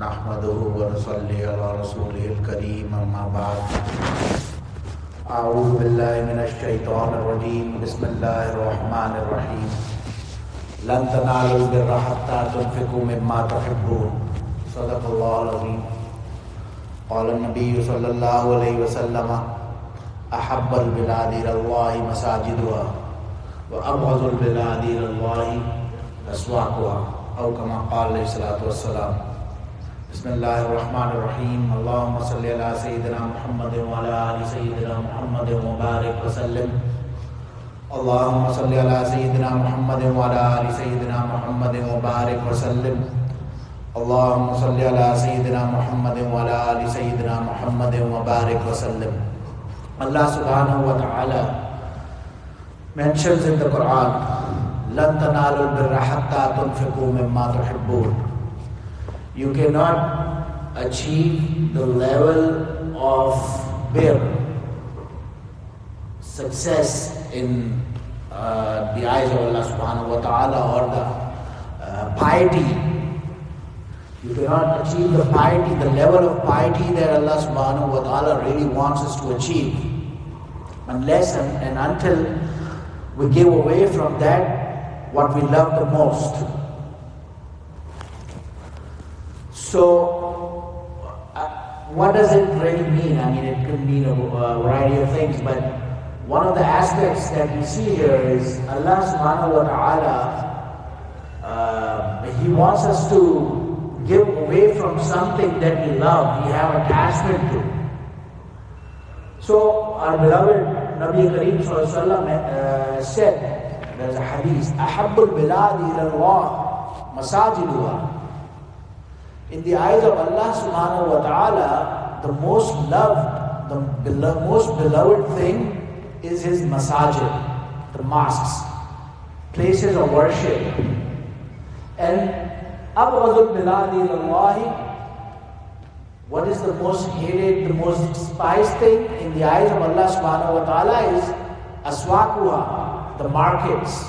नहमदुहु व नसल्ली अला रसूलिहिल करीम अम्मा बाद अऊज़ु बिल्लाहि मिनश शैतानिर रजीम बिस्मिल्लाहिर रहमानिर रहीम लन तनालुल बिर्रा हत्ता तुनफिकू मिम्मा तुहिब्बून सदक़ल्लाहुल अज़ीम क़ाला नबिय्यु सल्लल्लाहु अलैहि वसल्लम अहब्बुल बिलादि इलल्लाहि मसाजिदुहा व अबग़ज़ुल बिलादि इलल्लाहि अस्वाक़ुहा औ कमा क़ाला अलैहिस्सलातु वस्सलाम। बिस्मिल्लाहिर्रहमानिर्रहीम। अल्लाहुम्मा सल्लि अला सय्यिदिना मुहम्मदिन व अला आलि सय्यिदिना मुहम्मदिन व बारिक व सल्लिम। अल्लाहुम्मा सल्लि अला सय्यिदिना मुहम्मदिन व अला आलि सय्यिदिना मुहम्मदिन व बारिक व सल्लिम। अल्लाहुम्मा सल्लि अला सय्यिदिना मुहम्मदिन व अला आलि सय्यिदिना मुहम्मदिन व बारिक व सल्लिम। Allah subhanahu wa ta'ala mentions in the Quran, "Lan tanalul birra hatta tunfiqu mimma tuhibbun." You cannot achieve the level of birr, success in the eyes of Allah subhanahu wa ta'ala, or the piety. You cannot achieve the piety, the level of piety that Allah subhanahu wa ta'ala really wants us to achieve, unless and until we give away from that what we love the most. So, what does it really mean? I mean, it could mean a variety of things, but one of the aspects that we see here is Allah subhanahu wa ta'ala, He wants us to give away from something that we love, we have attachment to. So, our beloved Nabi Kareem Sallallahu Alaihi Wasallam said, there's a hadith, "Ahabbul biladi ilallah masajiduha." In the eyes of Allah subhanahu wa ta'ala, the most loved, the most beloved thing is His masajid, the mosques, places of worship. And abghadul biladi ilallahi, what is the most hated, the most despised thing in the eyes of Allah subhanahu wa ta'ala is aswaquha, the markets,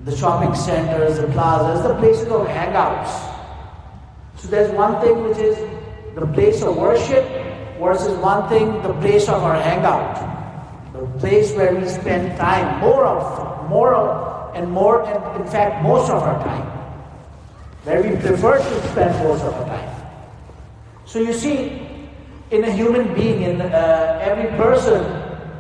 the shopping centers, the plazas, the places of hangouts. So there's one thing which is the place of worship versus one thing, the place of our hangout, the place where we spend time, more and in fact most of our time, where we prefer to spend most of our time. So you see, in a human being, in every person,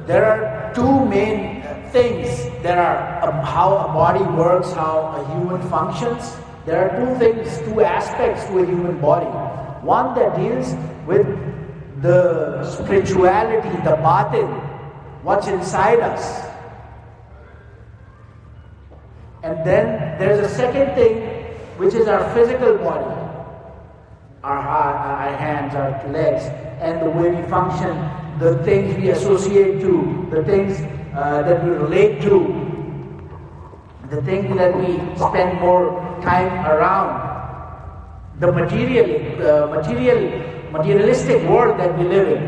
there are two main things. There are how a body works, how a human functions. There are two things, two aspects to a human body. One that deals with the spirituality, the batin, what's inside us. And then there's a second thing, which is our physical body, our hands, our legs, and the way we function, the things we associate to, the things that we relate to, the things that we spend more time around, the materialistic world that we live in.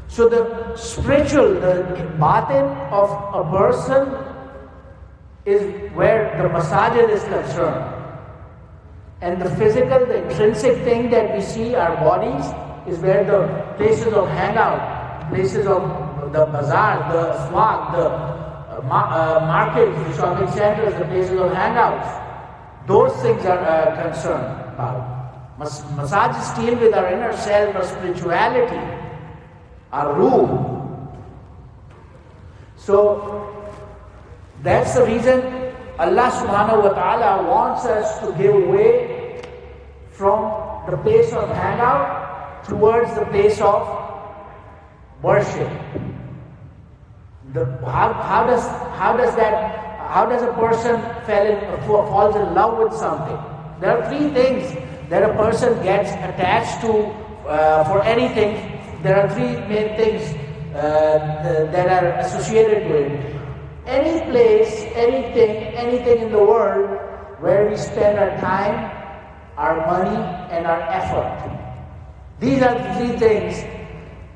So the spiritual, the batin of a person is where the masajid is concerned. And the physical, the intrinsic thing that we see, our bodies, is where the places of hangout, places of the bazaar, the swag, the markets, the shopping centers, the places of hangouts, those things are concerned about. Masajids deal with our inner self, our spirituality, our ruh. So, that's the reason Allah subhanahu wa ta'ala wants us to give away from the place of hangout towards the place of worship. How does a person falls in love with something? There are three things that a person gets attached to for anything. There are three main things that are associated with it. Any place, anything in the world where we spend our time, our money, and our effort. These are the three things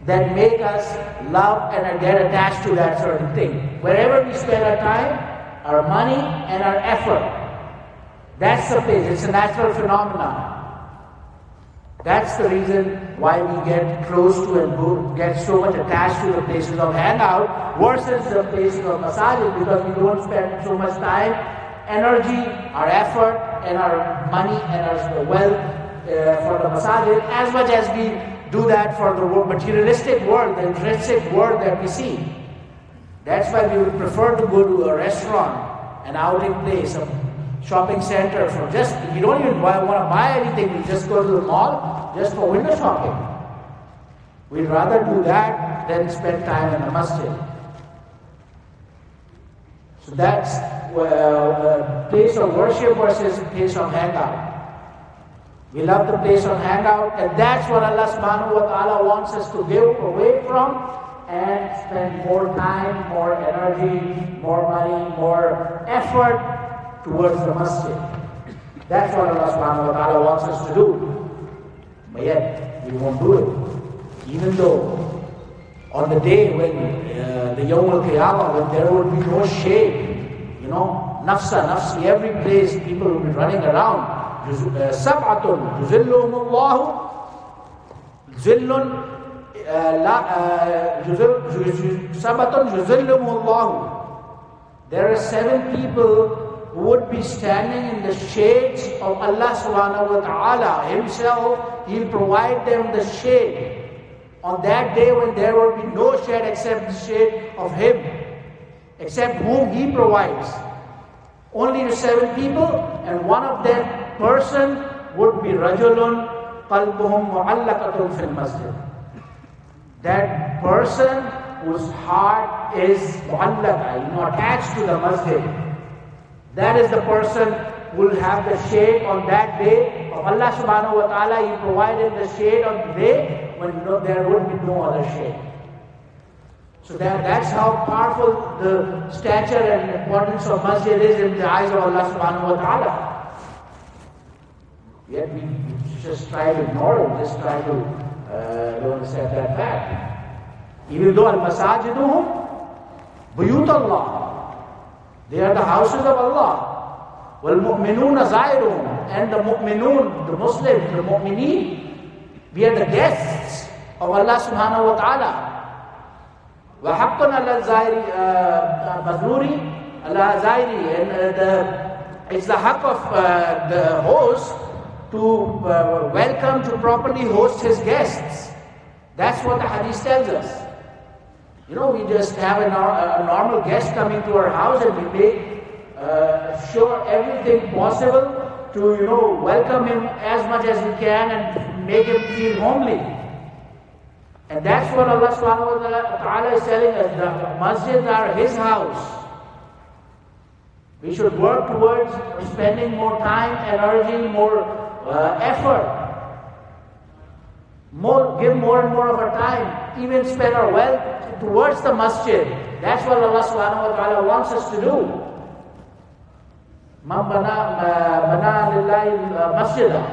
that make us love and get attached to that certain thing. Wherever we spend our time, our money, and our effort. That's the place. It's a natural phenomenon. That's the reason why we get close to and get so much attached to the places of hangout versus the places of masajid, because we don't spend so much time, energy, our effort, and our money and our wealth for the masajid as much as we do that for the materialistic world, the intrinsic world that we see. That's why we would prefer to go to a restaurant, an outing place, a shopping center for just, if you don't even want to buy anything, you just go to the mall just for window shopping. We'd rather do that than spend time in the masjid. So that's a place of worship versus a place of hangout. We love the place of hangout, and that's what Allah subhanahu wa ta'ala wants us to give away from and spend more time, more energy, more money, more effort towards the masjid. That's what Allah subhanahu wa ta'ala wants us to do. But yet, we won't do it. Even though on the day when the Yawm al-Qiyamah, when there will be no shade, nafsa, nafsi, every place people will be running around. Sab'atun yuzilluhumullahu zillun Sab'atun yuzilluhumullahu. There are 7 people who would be standing in the shades of Allah subhanahu wa ta'ala Himself. He'll provide them the shade on that day when there will be no shade except the shade of Him, except whom He provides. Only the 7 people, and one of them person would be rajulun qalbuhum mu'allaqatun fil masjid. That person whose heart is mu'allaqa, attached to the masjid. That is the person who will have the shade on that day of Allah subhanahu wa ta'ala. He provided the shade on the day when there would be no other shade. So that's how powerful the stature and importance of masjid is in the eyes of Allah subhanahu wa ta'ala. Yet we just try to ignore it, just try to don't accept that fact. Even though al-masajiduhum buyut Allah, they are the houses of Allah. Wal-mu'minuna zairuhum, and the mu'minun, the Muslims, the mu'mineen, we are the guests of Allah subhanahu wa ta'ala. Wa haqqan ala zairi mazuri ala zairi, and it's the haqq of the host to welcome, to properly host his guests. That's what the hadith tells us. We just have a normal guest coming to our house, and we make sure everything possible to welcome him as much as we can and make him feel homely. And that's what Allah subhanahu wa ta'ala is telling us. The masjids are His house. We should work towards spending more time, energy, more effort. Give more and more of our time, even spend our wealth towards the masjid. That's what Allah subhanahu wa ta'ala wants us to do. Man bana lillahi masjidah.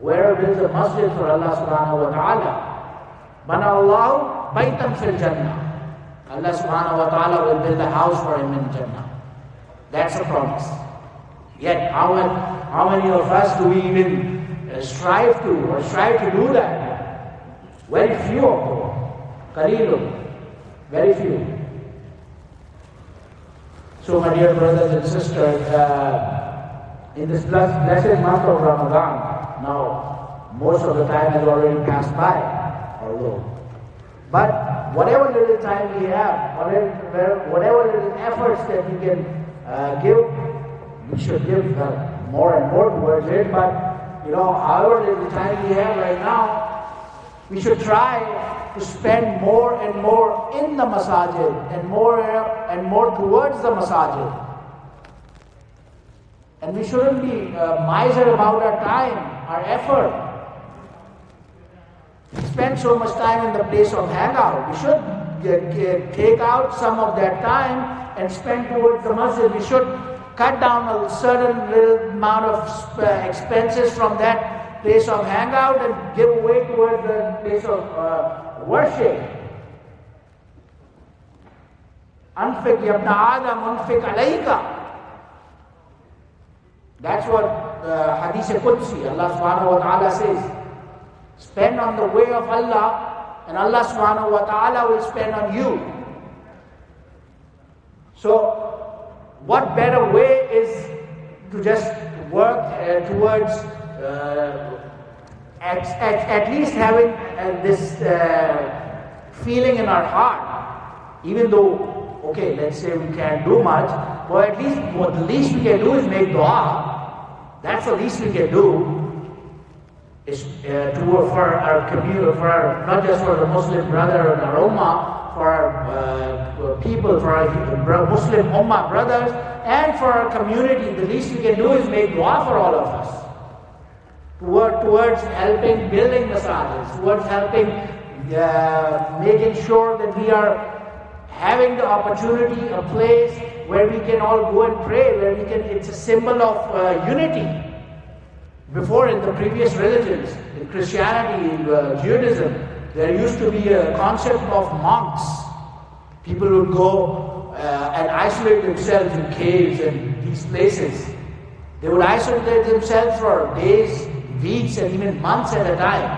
Where there is a masjid for Allah subhanahu wa ta'ala, bana Allahu baytan fil jannah. Allah subhanahu wa ta'ala will build a house for him in Jannah. That's a promise. Yet, how many of us do we even strive to do that? Very few of them. Qalilun. Very few. So, my dear brothers and sisters, in this blessed month of Ramadan, now most of the time has already passed by, but whatever little time we have, whatever little efforts that we can give, we should give more and more towards it. But however little time we have right now, we should try to spend more and more in the masajid and more towards the masajid. And we shouldn't be miser about our time, our effort. We spend so much time in the place of hangout. We should take out some of that time and spend towards the masjid. We should cut down a certain little amount of expenses from that place of hangout and give away towards the place of worship. Anfiq ya ibn Adam, anfiq alayka. That's what Hadith Qudsi, Allah subhanahu wa ta'ala says. Spend on the way of Allah, and Allah subhanahu wa ta'ala will spend on you. So, what better way is to just work towards at least having this feeling in our heart, even though, okay, let's say we can't do much, but at least what the least we can do is make dua. That's the least we can do. Is for our community, not just for the Muslim brother and our ummah, for our people, for our Muslim ummah brothers, and for our community. The least we can do is make dua for all of us. Towards helping building masajids, towards helping making sure that we are having the opportunity, a place where we can all go and pray, where we can. It's a symbol of unity. Before, in the previous religions, in Christianity, in Judaism, there used to be a concept of monks. People would go and isolate themselves in caves and these places. They would isolate themselves for days, weeks, and even months at a time,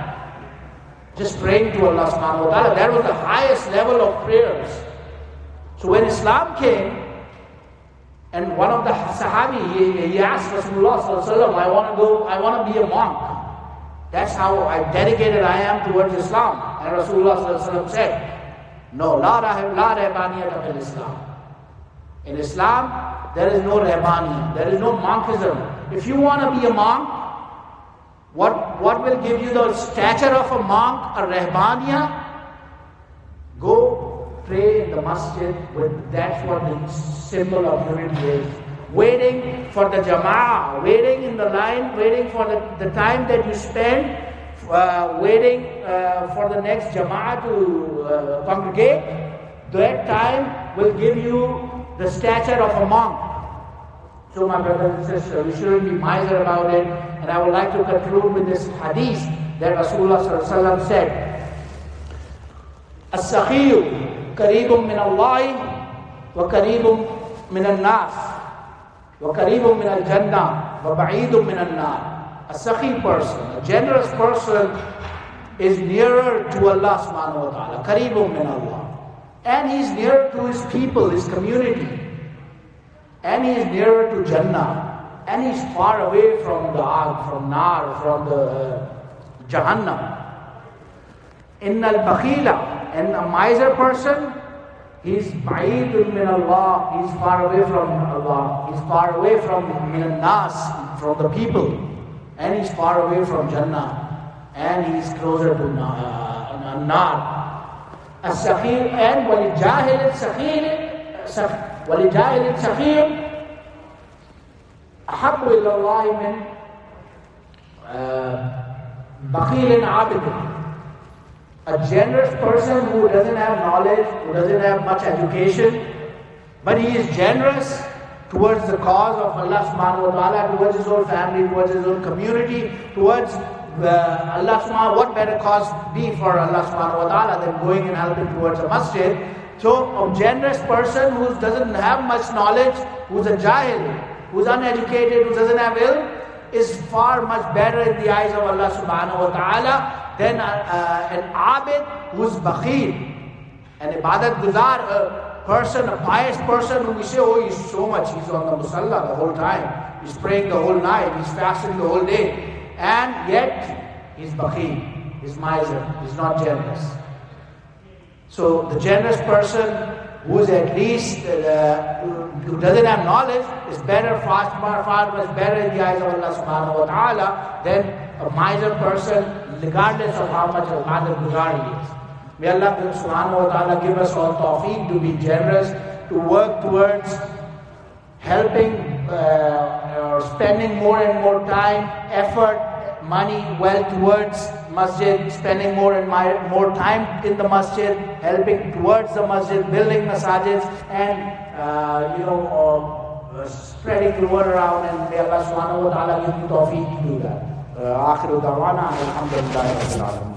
just praying to Allah subhanahu wa ta'ala. That was the highest level of prayers. So when Islam came, and one of the Sahabi, he asked Rasulullah sallallahu alaihi wasallam, I want to be a monk. That's how dedicated I am towards Islam. And Rasulullah sallallahu alaihi wasallam said, no, la rahbaniyata fil Islam. In Islam, there is no rahbaniyah, there is no monkism. If you want to be a monk, what will give you the stature of a monk, a rahbaniyah? Go pray in the masjid. That's what the symbol of unity is. Waiting for the jama'ah, waiting in the line, waiting for the time that you spend, waiting for the next jama'ah to congregate. That time will give you the stature of a monk. So my brothers and sisters, we shouldn't be miser about it. And I would like to conclude with this hadith that Rasulullah sallallahu alaihi wasallam said, As-sakhiyu Kareebun min Allahi wa kareebun min al-nas wa kareebun min al-jannah wa ba'idun min al-nar. A sakhi person, a generous person is nearer to Allah subhanahu wa ta'ala. Kareebun min Allah. And he's nearer to his people, his community. And he is nearer to Jannah. And he's far away from the Ag, from Nar, from the Jahannam. Inna al-bakhila. And a miser person, he's ba'idun min Allah, he's far away from Allah, he's far away from min al-nas, from the people, and he's far away from Jannah, and he's closer to Nar. As-sakhir and walijahil al-sakhir ahabbu ila Allah min bakhilin abidin. A generous person who doesn't have knowledge, who doesn't have much education, but he is generous towards the cause of Allah subhanahu wa ta'ala, towards his own family, towards his own community, towards Allah subhanahu wa ta'ala. What better cause be for Allah subhanahu wa ta'ala than going and helping towards a masjid? So a generous person who doesn't have much knowledge, who's a jahil, who's uneducated, who doesn't have ilm, is far much better in the eyes of Allah subhanahu wa ta'ala than an abid who's bakhil, an ibadat guzar, a person, a pious person who we say, oh, he's so much, he's on the musalla the whole time, he's praying the whole night, he's fasting the whole day, and yet he's bakhil, he's miser, he's not generous. So the generous person who is at least, who doesn't have knowledge, is better, far much better in the eyes of Allah subhanahu wa ta'ala than a miser person, regardless of how much of ibadat guzar he is. May Allah subhanahu wa ta'ala give us all tawfiq to be generous, to work towards helping or spending more and more time, effort, money, wealth towards masjid, spending more and more time in the masjid, helping towards the masjid, building masajids, and spreading the word around. And may Allah subhanahu wa ta'ala give you tawfiq to do that. آخر دعوانا الحمد لله رب العالمين.